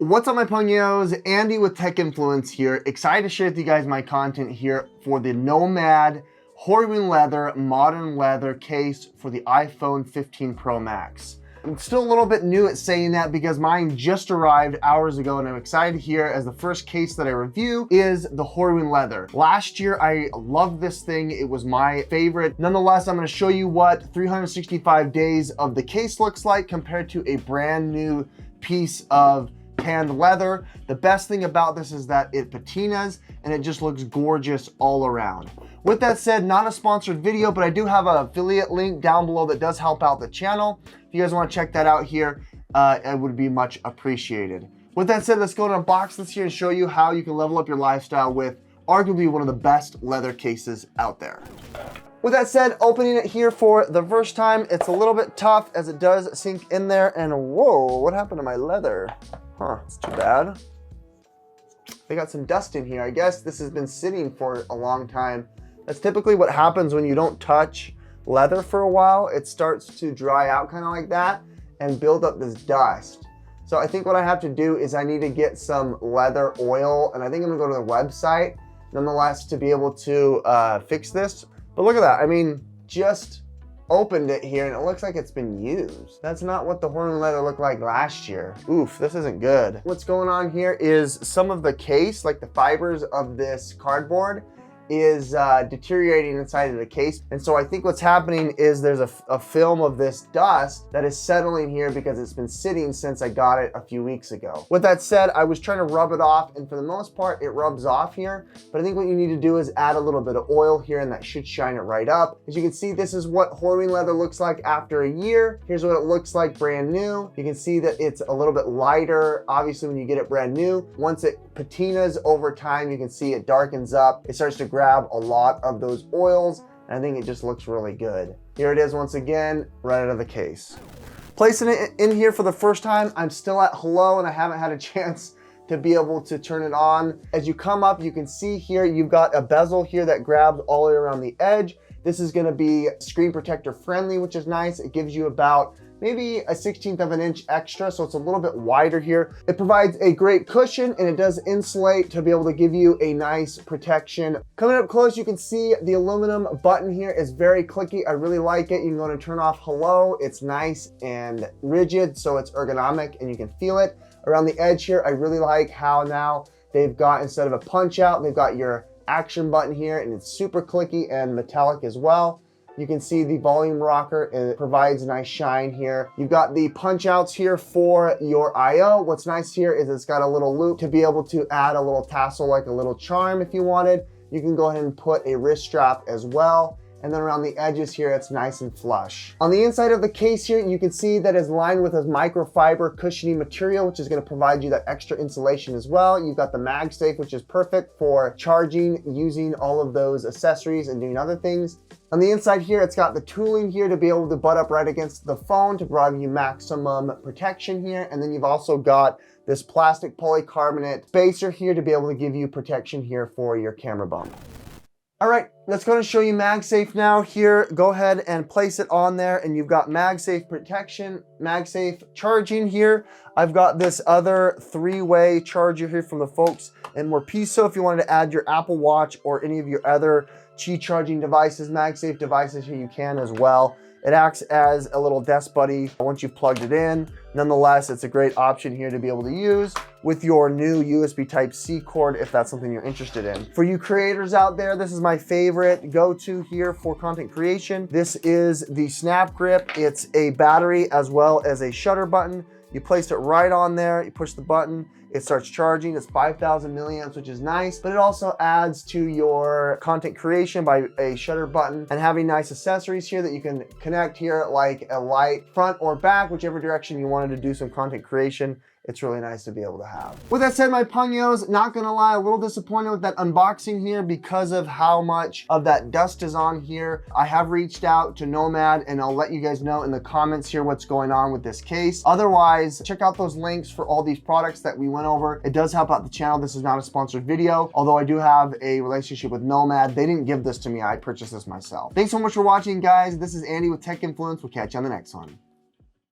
What's up, my pugnos? Andy with Tech Influence here. Excited to share with you guys my content here for the Nomad Horween leather, modern leather case for the iPhone 15 Pro Max. I'm still a little bit new at saying that because mine just arrived hours ago, and I'm excited here as the first case that I review is the Horween leather. Last year, I loved this thing. It was my favorite. Nonetheless, I'm gonna show you what 365 days of the case looks like compared to a brand new piece of tanned leather. The best thing about this is that it patinas and it just looks gorgeous all around. With that said, not a sponsored video, but I do have an affiliate link down below that does help out the channel. If you guys want to check that out here, it would be much appreciated. With that said, let's go to unbox this here and show you how you can level up your lifestyle with arguably one of the best leather cases out there. With that said, opening it here for the first time, it's a little bit tough as it does sink in there, and whoa, what happened to my leather? Huh, it's too bad. They got some dust in here. I guess this has been sitting for a long time. That's typically what happens when you don't touch leather for a while. It starts to dry out kind of like that and build up this dust. So I think what I have to do is I need to get some leather oil, and I think I'm gonna go to the website nonetheless to be able to fix this. But look at that. I mean, just opened it here and it looks like it's been used. That's not what the Horween leather looked like last year. Oof, this isn't good. What's going on here is some of the case, like the fibers of this cardboard, is deteriorating inside of the case. And so I think what's happening is there's a film of this dust that is settling here because it's been sitting since I got it a few weeks ago. With that said, I was trying to rub it off, and for the most part, it rubs off here. But I think what you need to do is add a little bit of oil here, and that should shine it right up. As you can see, this is what Horween leather looks like after a year. Here's what it looks like brand new. You can see that it's a little bit lighter, obviously, when you get it brand new. Once it patinas over time, you can see it darkens up. It starts to grab a lot of those oils, and I think it just looks really good. Here it is once again, right out of the case. Placing it in here for the first time, I'm still at hello, and I haven't had a chance to be able to turn it on. As you come up, you can see here, you've got a bezel here that grabs all the way around the edge. This is gonna be screen protector friendly, which is nice. It gives you about maybe a 1/16 of an inch extra, so it's a little bit wider here. It provides a great cushion, and it does insulate to be able to give you a nice protection. Coming up close, you can see the aluminum button here is very clicky. I really like it. You can go and turn off hello. It's nice and rigid, so it's ergonomic and you can feel it. Around the edge here, I really like how now they've got, instead of a punch out, they've got your action button here, and it's super clicky and metallic as well. You can see the volume rocker, and it provides a nice shine here. You've got the punch outs here for your IO. What's nice here is it's got a little loop to be able to add a little tassel, like a little charm if you wanted. You can go ahead and put a wrist strap as well. And then around the edges here, it's nice and flush. On the inside of the case here, you can see that it's lined with a microfiber cushiony material, which is gonna provide you that extra insulation as well. You've got the MagSafe, which is perfect for charging, using all of those accessories and doing other things. On the inside here, it's got the tooling here to be able to butt up right against the phone to provide you maximum protection here. And then you've also got this plastic polycarbonate spacer here to be able to give you protection here for your camera bump. All right, let's go and show you MagSafe now. Here, go ahead and place it on there, and you've got MagSafe protection, MagSafe charging here. I've got this other three-way charger here from the folks in Murpiso. If you wanted to add your Apple Watch or any of your other Qi charging devices, MagSafe devices here, you can as well. It acts as a little desk buddy once you've plugged it in. Nonetheless, it's a great option here to be able to use with your new USB Type-C cord if that's something you're interested in. For you creators out there, this is my favorite go-to here for content creation. This is the SnapGrip. It's a battery as well as a shutter button. You place it right on there, you push the button, it starts charging. It's 5,000 milliamps, which is nice, but it also adds to your content creation by a shutter button and having nice accessories here that you can connect here, like a light front or back, whichever direction you wanted to do some content creation. It's really nice to be able to have. With that said, my pugnos, not gonna lie, a little disappointed with that unboxing here because of how much of that dust is on here. I have reached out to Nomad, and I'll let you guys know in the comments here what's going on with this case. Otherwise, check out those links for all these products that we went over. It does help out the channel. This is not a sponsored video, although I do have a relationship with Nomad. They didn't give this to me. I purchased this myself. Thanks so much for watching, guys. This is Andy with Tech Influence. We'll catch you on the next one.